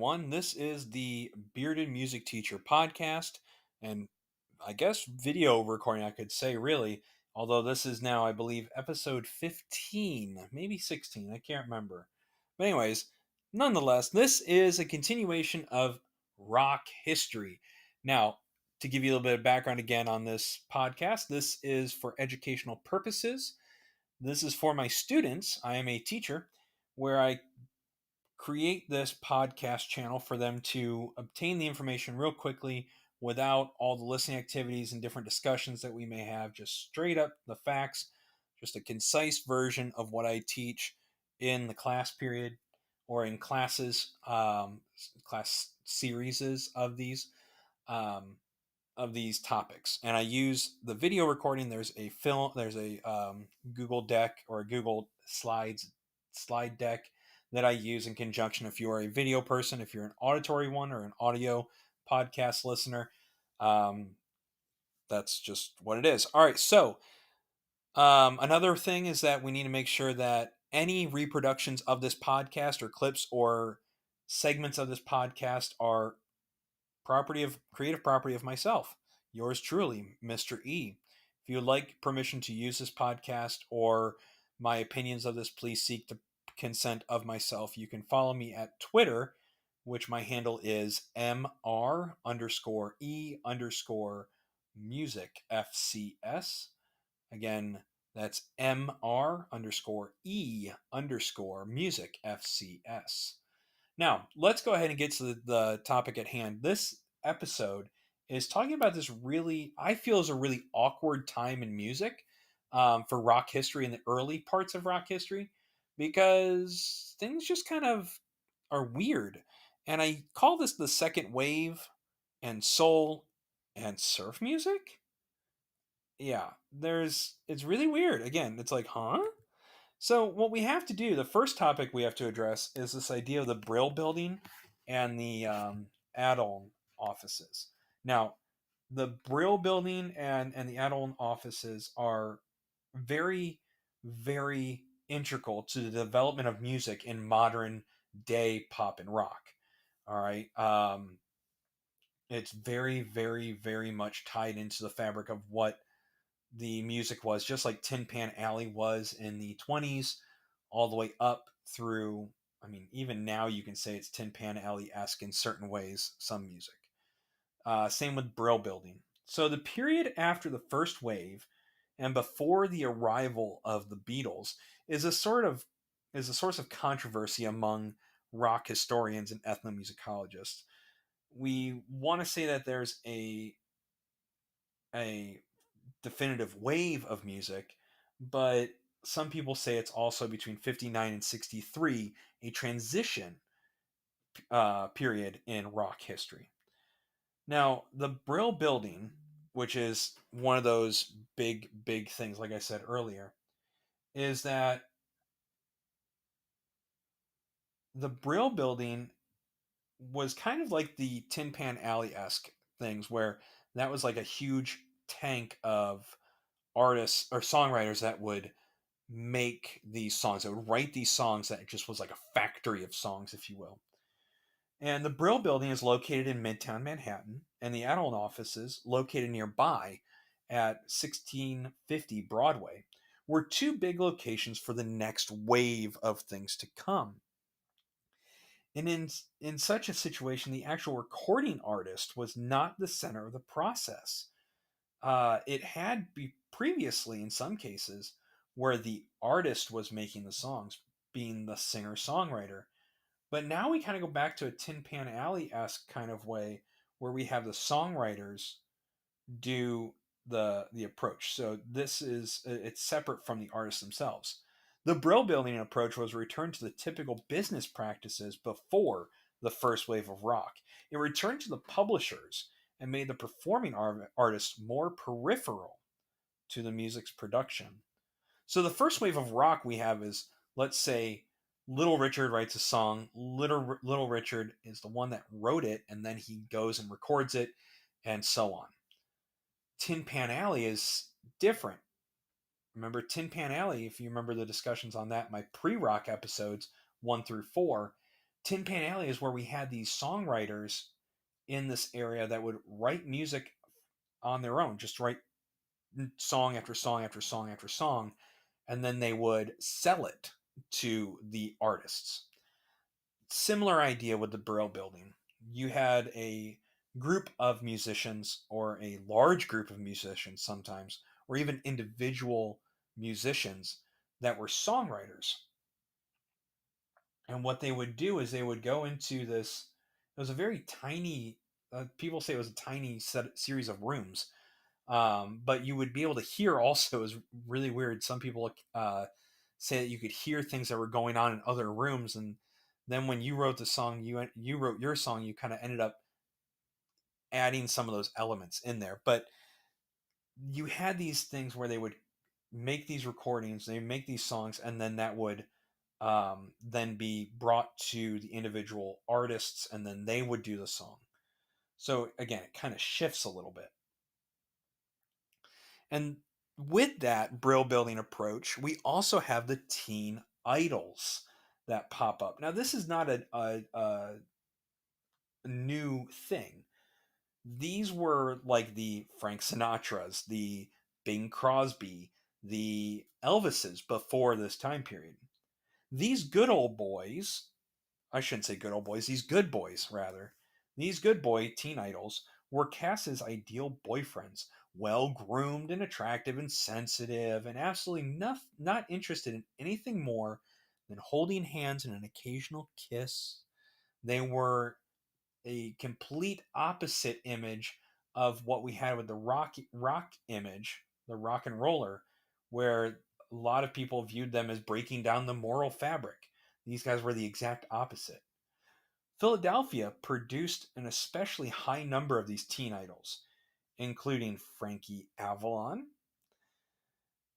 everyone. This is the Bearded Music Teacher podcast, and I guess video recording, I could say, really. Although this is now, I believe, episode 15, maybe 16, I can't remember. But, anyways, nonetheless, this is a continuation of rock history. Now, to give you a little bit of background again on this podcast, this is for educational purposes. This is for my students. I am a teacher where I create this podcast channel for them to obtain the information real quickly without all the listening activities and different discussions that we may have, just straight up the facts, just a concise version of what I teach in the class period or in classes, class series um, of these topics. And I use the video recording. There's a Google deck or a Google slide deck that I use in conjunction. If you are a video person, if you're an auditory one or an audio podcast listener, um, that's just what it is. All right. So another thing is that we need to make sure that any reproductions of this podcast or clips or segments of this podcast are creative property of myself, yours truly, Mr. E. If you would like permission to use this podcast or my opinions of this, please seek the consent of myself. You can follow me at Twitter, which my handle is MR_E_music FCS. Again, that's MR_E_music FCS. Now, let's go ahead and get to the topic at hand. This episode is talking about this really, I feel, is a really awkward time in music for rock history in the early parts of rock history because things just kind of are weird. And I call this the second wave and soul and surf music. Yeah, it's really weird. Again, it's like, huh? So, what we have to do, the first topic we have to address is this idea of the Brill Building and the Adoln offices. Now, the Brill Building and the Adoln offices are very, very integral to the development of music in modern day pop and rock. All right. It's very, very, very much tied into the fabric of what the music was, just like Tin Pan Alley was in the 20s, all the way up through, I mean, even now you can say it's Tin Pan Alley esque in certain ways, some music. Same with Brill Building. So the period after the first wave and before the arrival of the Beatles is a source of controversy among rock historians and ethnomusicologists. We want to say that there's a definitive wave of music, but some people say it's also between 59 and 63, a transition period in rock history. Now, the Brill Building, which is one of those big, big things, like I said earlier, is that the Brill Building was kind of like the Tin Pan Alley esque things, where that was like a huge tank of artists or songwriters that would make these songs, that would write these songs, that it just was like a factory of songs, if you will. And the Brill Building is located in Midtown Manhattan, and the Adoln offices, located nearby at 1650 Broadway, were two big locations for the next wave of things to come. And in such a situation, the actual recording artist was not the center of the process. It had be previously, in some cases, where the artist was making the songs, being the singer songwriter. But now we kind of go back to a Tin Pan Alley esque kind of way, where we have the songwriters do the approach. So it's separate from the artists themselves. The Brill Building approach was a return to the typical business practices before the first wave of rock. It returned to the publishers and made the performing artists more peripheral to the music's production. So the first wave of rock we have is, let's say, Little Richard writes a song. Little Richard is the one that wrote it, and then he goes and records it, and so on. Tin Pan Alley is different. Remember Tin Pan Alley, if you remember the discussions on that, my pre-rock episodes 1 through 4, Tin Pan Alley is where we had these songwriters in this area that would write music on their own, just write song after song after song after song, and then they would sell it to the artists. Similar idea with the Brill Building. You had a group of musicians, or a large group of musicians sometimes, or even individual musicians that were songwriters. And what they would do is they would go into this, it was a very tiny, people say it was a tiny series of rooms, but you would be able to hear also, it was really weird. Some people say that you could hear things that were going on in other rooms. And then when you wrote the song, you wrote your song, you kind of ended up adding some of those elements in there. But you had these things where they would make these recordings, they make these songs, and then that would then be brought to the individual artists, and then they would do the song. So again, it kind of shifts a little bit. And with that Brill Building approach, we also have the teen idols that pop up. Now, this is not a new thing. These were like the Frank Sinatras, the Bing Crosby, the Elvises before this time period. These good old boys, I shouldn't say good old boys, these good boys, rather, these good boy teen idols were cast as ideal boyfriends, well groomed and attractive and sensitive, and absolutely not interested in anything more than holding hands and an occasional kiss. They were a complete opposite image of what we had with the rock image, the rock and roller, where a lot of people viewed them as breaking down the moral fabric. These guys were the exact opposite. Philadelphia produced an especially high number of these teen idols, including Frankie Avalon,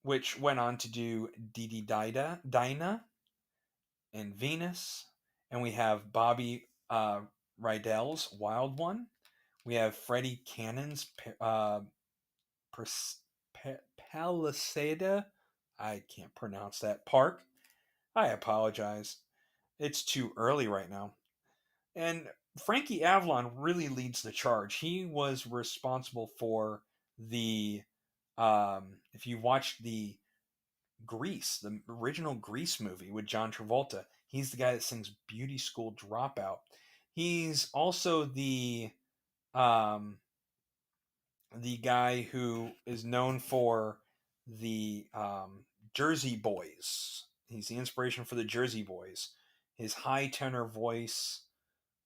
which went on to do Dee Dinah, and Venus. And we have Bobby Rydell's Wild One. We have Freddie Cannon's Palisada. I can't pronounce that. Park. I apologize. It's too early right now. And Frankie Avalon really leads the charge. He was responsible for the, if you watched the Grease, the original Grease movie with John Travolta, he's the guy that sings Beauty School Dropout. He's also um, the guy who is known for the Jersey Boys. He's the inspiration for the Jersey Boys. His high tenor voice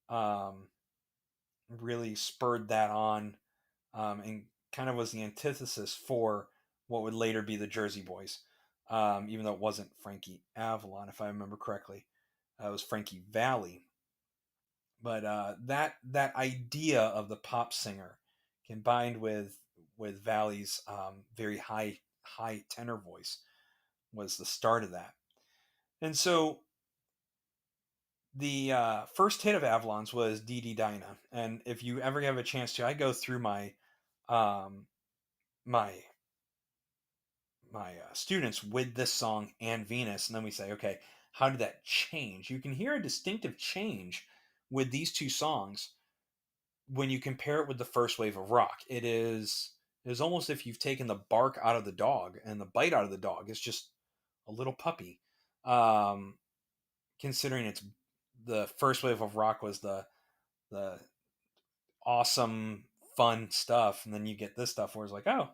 um, really spurred that on, and kind of was the antithesis for what would later be the Jersey Boys, even though it wasn't Frankie Avalon, if I remember correctly. It was Frankie Valli. But that idea of the pop singer combined with Valli's very high tenor voice was the start of that. And so the first hit of Avalon's was Dee Dee Dinah. And if you ever have a chance to, I go through um, my students with this song and Venus, and then we say, okay, how did that change? You can hear a distinctive change with these two songs when you compare it with the first wave of rock. It is almost if you've taken the bark out of the dog and the bite out of the dog. It's just a little puppy. Um, Considering it's the first wave of rock was the awesome fun stuff, and then you get this stuff where it's like, oh,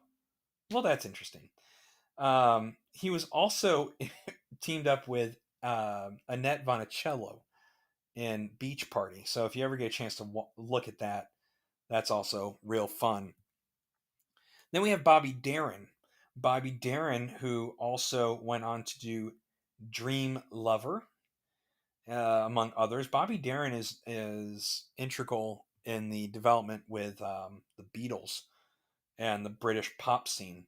well, that's interesting. He was also teamed up with Annette Vonicello in Beach Party. So if you ever get a chance to look at that, that's also real fun. Then we have Bobby Darin. Bobby Darin, who also went on to do Dream Lover, among others. Bobby Darin is integral in the development with the Beatles and the British pop scene.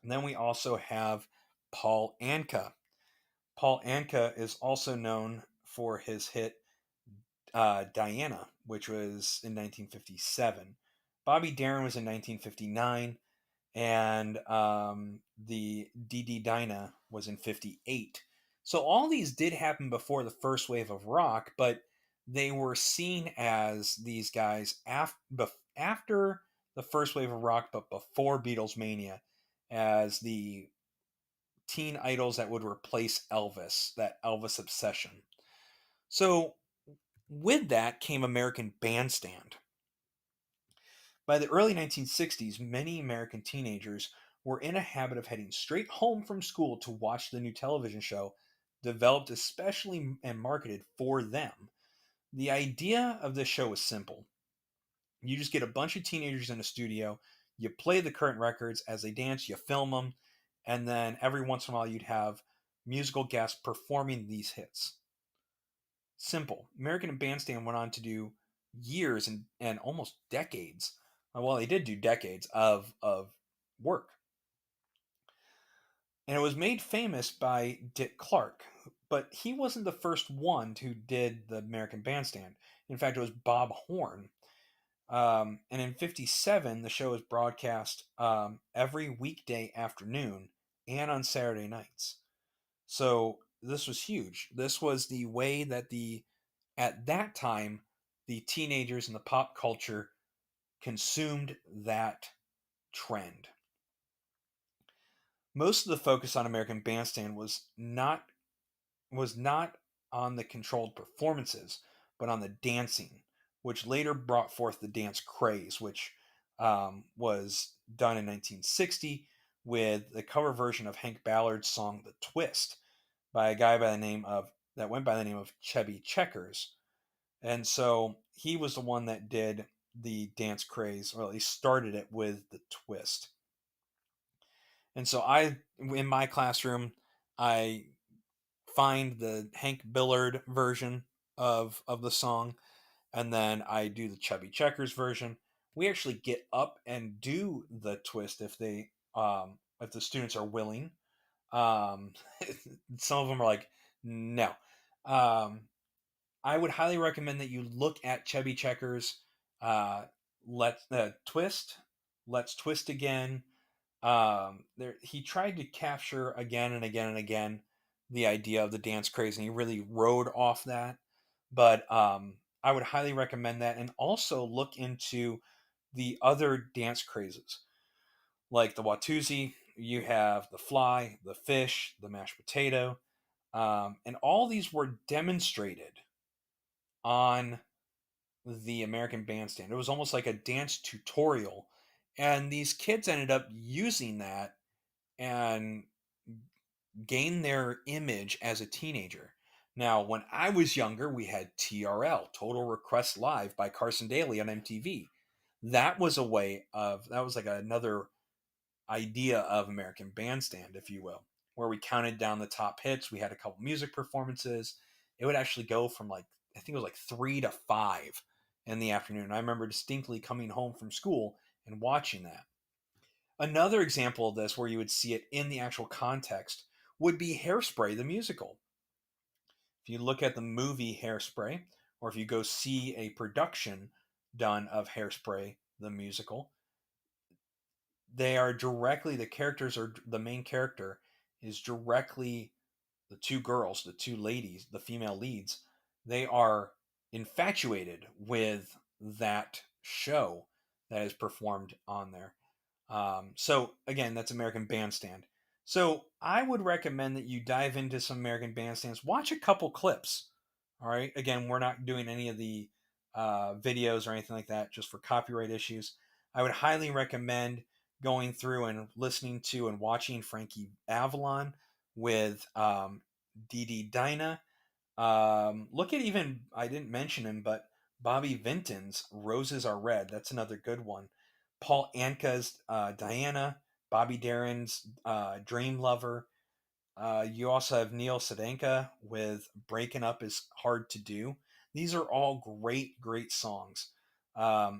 And then we also have Paul Anka. Paul Anka is also known for his hit Diana, which was in 1957. Bobby Darin was in 1959, and the Dee Dee Dinah was in 58. So all these did happen before the first wave of rock, but they were seen as these guys after the first wave of rock, but before Beatles mania, as the teen idols that would replace Elvis, that Elvis obsession. So with that came American Bandstand. By the early 1960s, many American teenagers were in a habit of heading straight home from school to watch the new television show developed especially and marketed for them. The idea of this show was simple. You just get a bunch of teenagers in a studio, you play the current records as they dance, you film them, and then every once in a while you'd have musical guests performing these hits. Simple. American Bandstand went on to do years and almost decades. Well, they did do decades of work. And it was made famous by Dick Clark, but he wasn't the first one who did the American Bandstand. In fact, it was Bob Horn. And in 57, the show was broadcast every weekday afternoon and on Saturday nights. So this was huge. This was the way that at that time, the teenagers and the pop culture consumed that trend. Most of the focus on American Bandstand was not on the controlled performances, but on the dancing, which later brought forth the dance craze, which was done in 1960 with the cover version of Hank Ballard's song "The Twist" by a guy by the name of that went by the name of Chubby Checkers. And so he was the one that did the dance craze, or at least started it with the twist. And so in my classroom, I find the Hank Billard version of the song, and then I do the Chubby Checkers version. We actually get up and do the twist if the students are willing. Um, some of them are like, no. Um, I would highly recommend that you look at Chubby Checkers. Let Twist, Let's Twist Again. He tried to capture again and again and again the idea of the dance craze, and he really rode off that. But I would highly recommend that, and also look into the other dance crazes like the Watusi. You have the fly, the fish, the mashed potato, and all these were demonstrated on the American Bandstand. It was almost like a dance tutorial, and these kids ended up using that and gain their image as a teenager. Now, when I was younger, we had TRL, Total Request Live by Carson Daly on MTV. That was like another idea of American Bandstand, if you will, where we counted down the top hits. We had a couple music performances. It would actually go from I think it was like 3 to 5 in the afternoon. I remember distinctly coming home from school and watching that. Another example of this where you would see it in the actual context would be Hairspray the musical. If you look at the movie Hairspray, or if you go see a production done of Hairspray the musical, the main character is directly the two girls, the two ladies, the female leads. They are infatuated with that show that is performed on there. So again, that's American Bandstand. So I would recommend that you dive into some American Bandstands. Watch a couple clips. All right. Again, we're not doing any of the videos or anything like that, just for copyright issues. I would highly recommend going through and listening to and watching Frankie Avalon with Dee Dee Dinah. Look at even, I didn't mention him, but Bobby Vinton's Roses Are Red. That's another good one. Paul Anka's Diana, Bobby Darin's Dream Lover. You also have Neil Sedaka with Breaking Up Is Hard to Do. These are all great, great songs.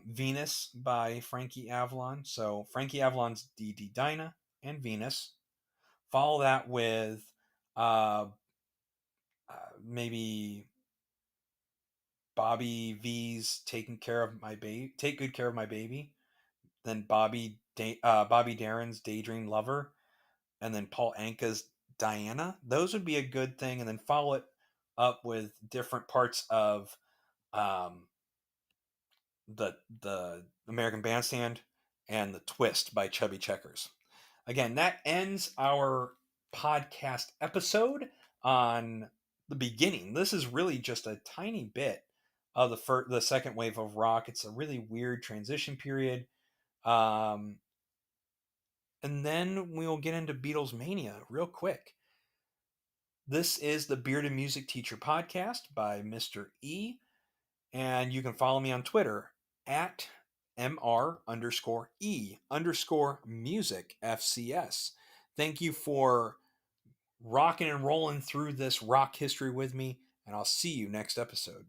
Venus by Frankie Avalon. So Frankie Avalon's Dee Dee Dinah and Venus. Follow that with uh, maybe Bobby V's Taking Care of My Baby, Take Good Care of My Baby. Then Bobby Darin's Daydream Lover, and then Paul Anka's Diana. Those would be a good thing, and then follow it up with different parts of um, the American Bandstand and the Twist by Chubby Checkers. Again, that ends our podcast episode on the beginning. This is really just a tiny bit of the second wave of rock. It's a really weird transition period. Um, and then we'll get into Beatles mania real quick. This is the Bearded Music Teacher podcast by Mr. E. And you can follow me on Twitter at MR_E_music FCS. Thank you for rocking and rolling through this rock history with me, and I'll see you next episode.